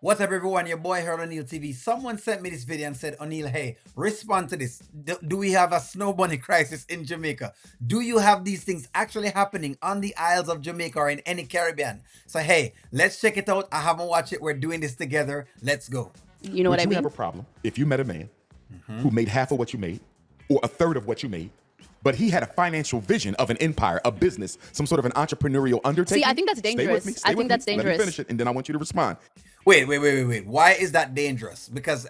What's up, everyone? Your boy here on O'Neill TV. Someone sent me this video and said, O'Neill, hey, respond to this. Do we have a snow bunny crisis in Jamaica? Do you have these things actually happening on the Isles of Jamaica or in any Caribbean? So, hey, let's check it out. I haven't watched it. We're doing this together. Let's go. You know what I Would you have mean? a problem if you met a man who made half of what you made or a third of what you made, but he had a financial vision of an empire, a business, some sort of an entrepreneurial undertaking? See, I think that's Stay with dangerous. me. I Stay think with that's me. Let dangerous. me finish it, and then I want you to respond. Wait. Why is that dangerous? Because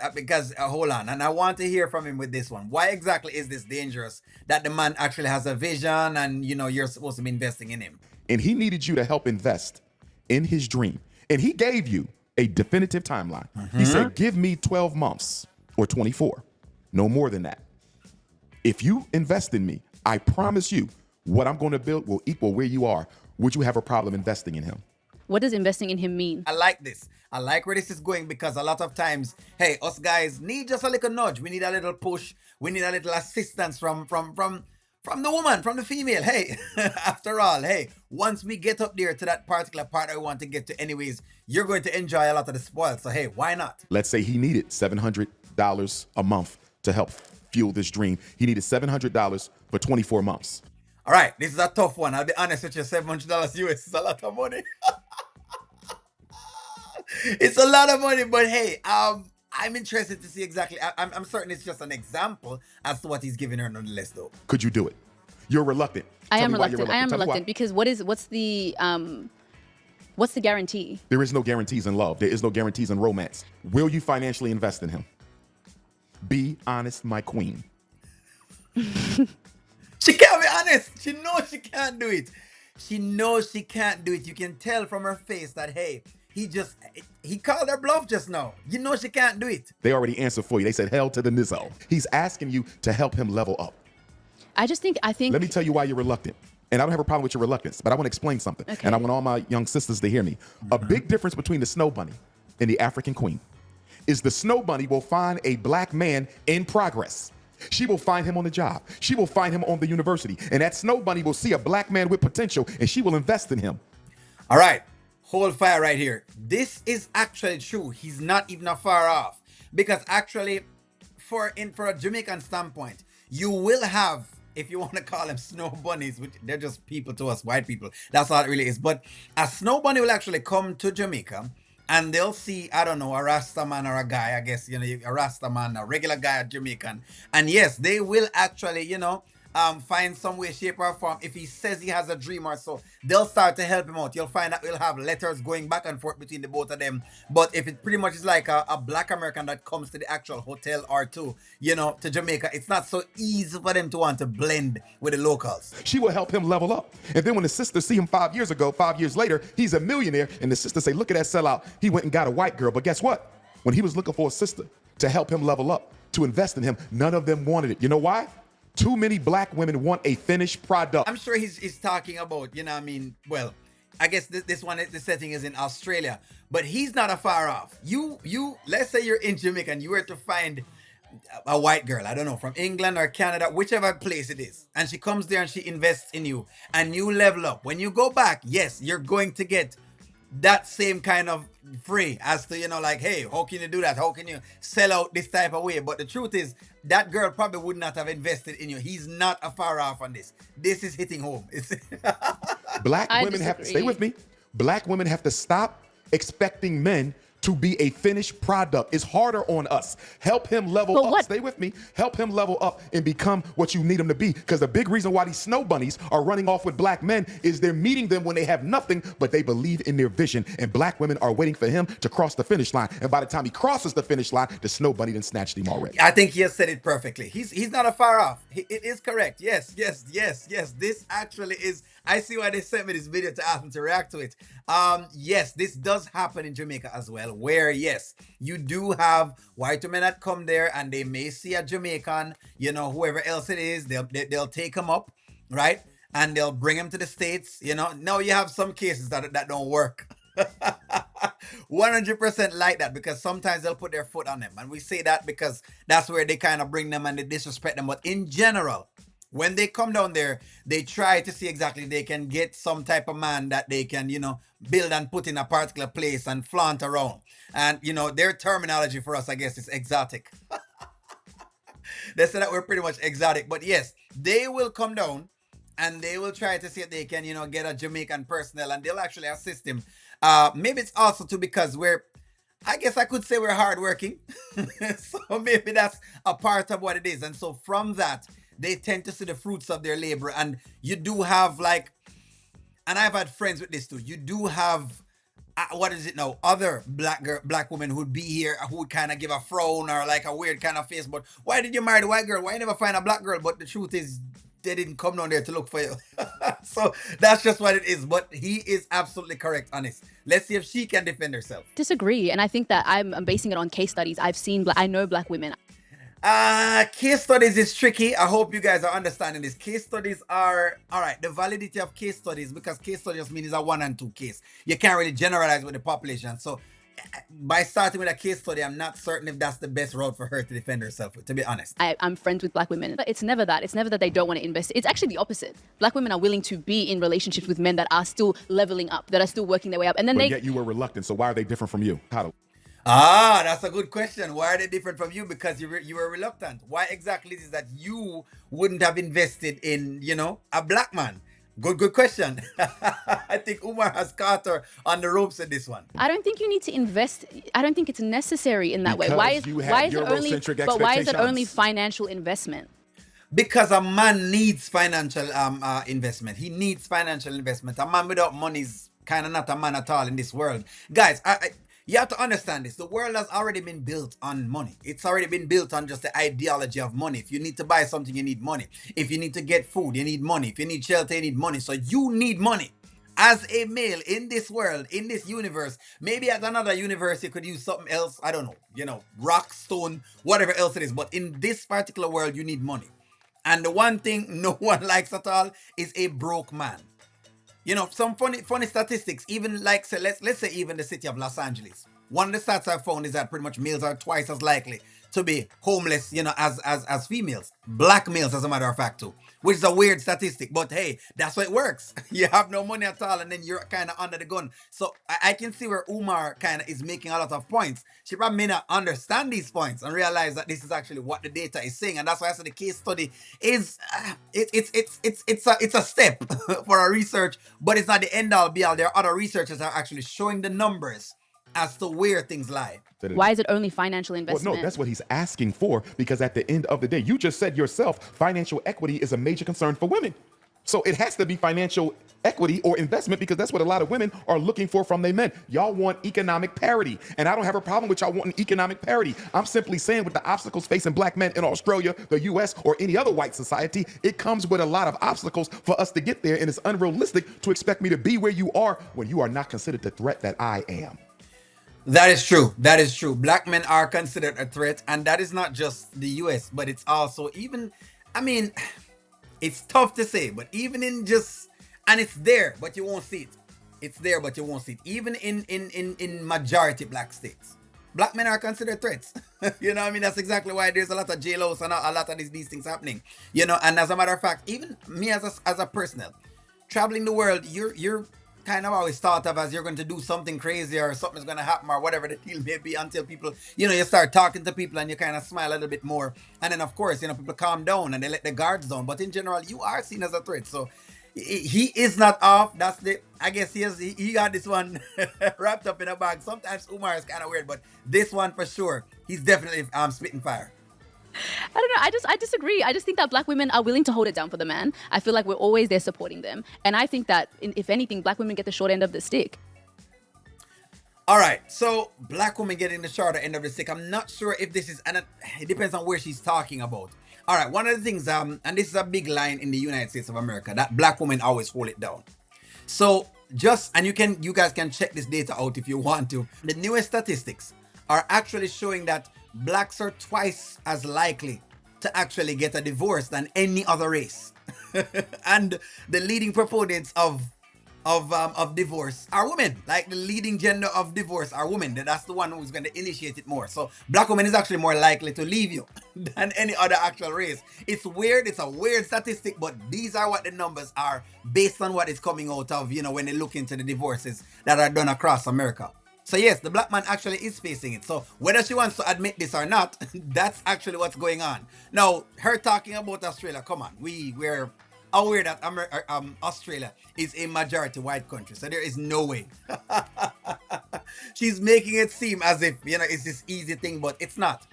hold on, and I want to hear from him with this one. Why exactly is this dangerous? That the man actually has a vision, and you're supposed to be investing in him. And he needed you to help invest in his dream. And he gave you a definitive timeline. He said, give me 12 months or 24, no more than that. If you invest in me, I promise you what I'm going to build will equal where you are. Would you have a problem investing in him? What does investing in him mean? I like this. I like where this is going because a lot of times, hey, us guys need just a little nudge. We need a little push. We need a little assistance from the woman, from the female. Hey, after all, hey, once we get up there to that particular part that we want to get to anyways, you're going to enjoy a lot of the spoils. So hey, why not? Let's say he needed $700 a month to help fuel this dream. He needed $700 for 24 months. All right, this is a tough one. I'll be honest with you, $700 US is a lot of money. It's a lot of money, but hey, I'm interested to see exactly. I'm certain it's just an example as to what he's giving her nonetheless, though. Could you do it? You're reluctant. I Tell am me why you're reluctant. I am Tell me why. reluctant because what's the guarantee? There is no guarantees in love. There is no guarantees in romance. Will you financially invest in him? Be honest, my queen. She can't be honest. She knows she can't do it. She knows she can't do it. You can tell from her face that hey, he called her bluff just now. You know she can't do it. They already answered for you. They said hell to the nizzo. He's asking you to help him level up. I think Let me tell you why you're reluctant. And I don't have a problem with your reluctance, but I want to explain something. Okay. And I want all my young sisters to hear me. A big difference between the snow bunny and the African queen is the snow bunny will find a black man in progress. She will find him on the job. She will find him on the university. And that snow bunny will see a black man with potential and she will invest in him. All right, hold fire right here. This is actually true. He's not even far off because actually, for a Jamaican standpoint, you will have, if you want to call them snow bunnies, which they're just people to us, white people. That's all it really is. But a snow bunny will actually come to Jamaica and they'll see, I don't know, a Rasta man or a guy, I guess, a Rasta man, a regular guy, a Jamaican. And yes, they will actually, find some way, shape, or form. If he says he has a dream or so, they'll start to help him out. You'll find that we'll have letters going back and forth between the both of them. But if it pretty much is like a black American that comes to the actual hotel or to Jamaica, it's not so easy for them to want to blend with the locals. She will help him level up. And then when the sisters see him 5 years ago, 5 years later, he's a millionaire. And the sisters say, look at that sellout. He went and got a white girl. But guess what? When he was looking for a sister to help him level up, to invest in him, none of them wanted it. You know why? Too many black women want a finished product. I'm sure he's talking about, well, I guess this one, the setting is in Australia, but he's not a far off. Let's say you're in Jamaica and you were to find a white girl, I don't know, from England or Canada, whichever place it is, and she comes there and she invests in you and you level up. When you go back, yes, you're going to get that same kind of free as to like, hey, how can you do that? How can you sell out this type of way? But the truth is that girl probably would not have invested in you. He's not a far off on this. This is hitting home. Black I women have to disagree. stay with me. Black women have to stop expecting men to be a finished product. It's harder on us. Help him level But up. what- Stay with me. Help him level up and become what you need him to be. Because the big reason why these snow bunnies are running off with black men is they're meeting them when they have nothing, but they believe in their vision. And black women are waiting for him to cross the finish line. And by the time he crosses the finish line, the snow bunny done snatched him already. I think he has said it perfectly. He's not a far off. It is correct. Yes. This actually is. I see why they sent me this video to ask me to react to it. Yes, this does happen in Jamaica as well, where yes, you do have white women that come there and they may see a Jamaican, whoever else it is, they'll take him up, right? And they'll bring him to the States. Now you have some cases that don't work. 100% like that, because sometimes they'll put their foot on them, and we say that because that's where they kind of bring them and they disrespect them. But in general, When they come down there, they try to see exactly they can get some type of man that they can, build and put in a particular place and flaunt around. And their terminology for us, I guess, is exotic. They say that we're pretty much exotic. But yes, they will come down and they will try to see if they can, get a Jamaican personnel and they'll actually assist him. Maybe it's also too because I guess I could say we're hardworking. So maybe that's a part of what it is. And so from that, they tend to see the fruits of their labor. And you do have and I've had friends with this too. You do have what is it now? Other black women who'd be here who would kind of give a frown or like a weird kind of face. But why did you marry the white girl? Why you never find a black girl? But the truth is, they didn't come down there to look for you. So that's just what it is. But he is absolutely correct on this. Let's see if she can defend herself. Disagree, and I think that I'm basing it on case studies. I know black women. Case studies is tricky. I hope you guys are understanding this. Case studies are all right. The validity of case studies, because case studies means a 1 and 2 case. You can't really generalize with the population. So by starting with a case study, I'm not certain if that's the best route for her to defend herself with, to be honest. I'm friends with black women. But it's never that. It's never that they don't want to invest. It's actually the opposite. Black women are willing to be in relationships with men that are still leveling up, that are still working their way up. And then yet you were reluctant. So why are they different from you? That's a good question. Why are they different from you? Because you were reluctant. Why exactly is it that you wouldn't have invested in, a black man? Good question. I think Umar has caught her on the ropes in this one. I don't think you need to invest. I don't think it's necessary in that way. Why is it only financial investment? Because a man needs financial investment. He needs financial investment. A man without money is kind of not a man at all in this world. Guys, you have to understand this. The world has already been built on money. It's already been built on just the ideology of money. If you need to buy something, you need money. If you need to get food, you need money. If you need shelter, you need money. So you need money. As a male in this world, in this universe, maybe at another universe, you could use something else. I don't know, rock, stone, whatever else it is. But in this particular world, you need money. And the one thing no one likes at all is a broke man. Some funny statistics, even like, say, let's say even the city of Los Angeles. One of the stats I found is that pretty much males are twice as likely to be homeless, as females. Black males, as a matter of fact, too. Which is a weird statistic, but hey, that's how it works. You have no money at all, and then you're kind of under the gun. So I can see where Umar kind of is making a lot of points. She probably may not understand these points and realize that this is actually what the data is saying, and that's why I said the case study is it's a step for a research, but it's not the end all be all. There are other researchers that are actually showing the numbers as to where things lie. Why is it only financial investment? Well, no, that's what he's asking for, because at the end of the day, you just said yourself, financial equity is a major concern for women. So it has to be financial equity or investment, because that's what a lot of women are looking for from their men. Y'all want economic parity, and I don't have a problem with y'all wanting economic parity. I'm simply saying with the obstacles facing black men in Australia, the US, or any other white society, it comes with a lot of obstacles for us to get there, and it's unrealistic to expect me to be where you are when you are not considered the threat that I am. That is true. That is true. Black men are considered a threat, and that is not just the US, but it's also even, it's tough to say, but even in and it's there, but you won't see it. It's there, but you won't see it. Even in majority black states, black men are considered threats. That's exactly why there's a lot of jailhouse and a lot of these things happening. And as a matter of fact, even me as a personnel, traveling the world, you're kind of always thought of as you're going to do something crazy or something's going to happen or whatever the deal may be, until people, you start talking to people and you kind of smile a little bit more. And then, of course, people calm down and they let the guards down. But in general, you are seen as a threat. So he is not off. I guess he got this one wrapped up in a bag. Sometimes Umar is kind of weird, but this one for sure, he's definitely spitting fire. I don't know. I disagree. I just think that black women are willing to hold it down for the man. I feel like we're always there supporting them. And I think that, if anything, black women get the short end of the stick. All right. So black women getting the shorter end of the stick. I'm not sure if this is, and it depends on where she's talking about. All right. One of the things, and this is a big line in the United States of America, that black women always hold it down. So and you guys can check this data out if you want to. The newest statistics are actually showing that blacks are twice as likely to actually get a divorce than any other race. And the leading proponents of of divorce are women. Like the leading gender of divorce are women. That's the one who's going to initiate it more. So black women is actually more likely to leave you than any other actual race. It's weird. It's a weird statistic, but these are what the numbers are based on what is coming out of, when they look into the divorces that are done across America. So yes, the black man actually is facing it. So whether she wants to admit this or not, that's actually what's going on. Now, her talking about Australia, come on, we're aware that Australia is a majority white country, so there is no way. She's making it seem as if it's this easy thing, but it's not.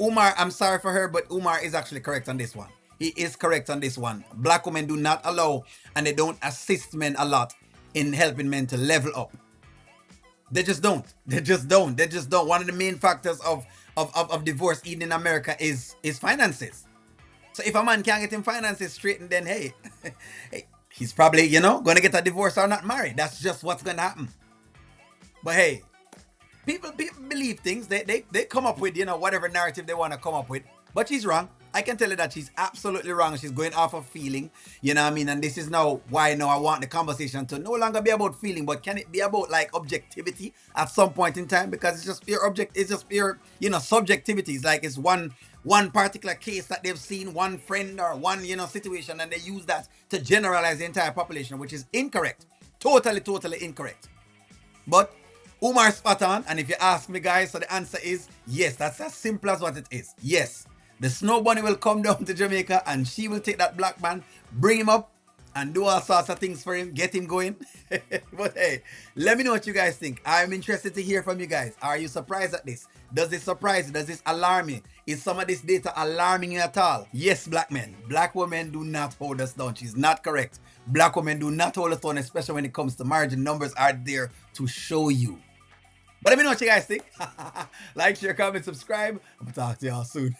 Umar, I'm sorry for her, but Umar is actually correct on this one. He is correct on this one. Black women do not allow and they don't assist men a lot in helping men to level up. They just don't. They just don't. They just don't. One of the main factors of divorce, even in America, is finances. So if a man can't get him finances straightened, then hey, he's probably, going to get a divorce or not married. That's just what's going to happen. But hey, people believe things. They come up with, whatever narrative they want to come up with. But she's wrong. I can tell you that she's absolutely wrong. She's going off of feeling, you know what I mean? And this is now why I want the conversation to no longer be about feeling, but can it be about like objectivity at some point in time? Because it's just pure subjectivity. It's like it's one particular case that they've seen, one friend or one, situation, and they use that to generalize the entire population, which is incorrect. Totally incorrect. But Umar's spot on, and if you ask me, guys, so the answer is yes. That's as simple as what it is. Yes. The snow bunny will come down to Jamaica and she will take that black man, bring him up, and do all sorts of things for him, get him going. But hey, let me know what you guys think. I'm interested to hear from you guys. Are you surprised at this? Does this surprise you? Does this alarm you? Is some of this data alarming you at all? Yes, black men. Black women do not hold us down. She's not correct. Black women do not hold us down, especially when it comes to marriage. The numbers are there to show you. But let me know what you guys think. Like, share, comment, subscribe. I'm going to talk to y'all soon.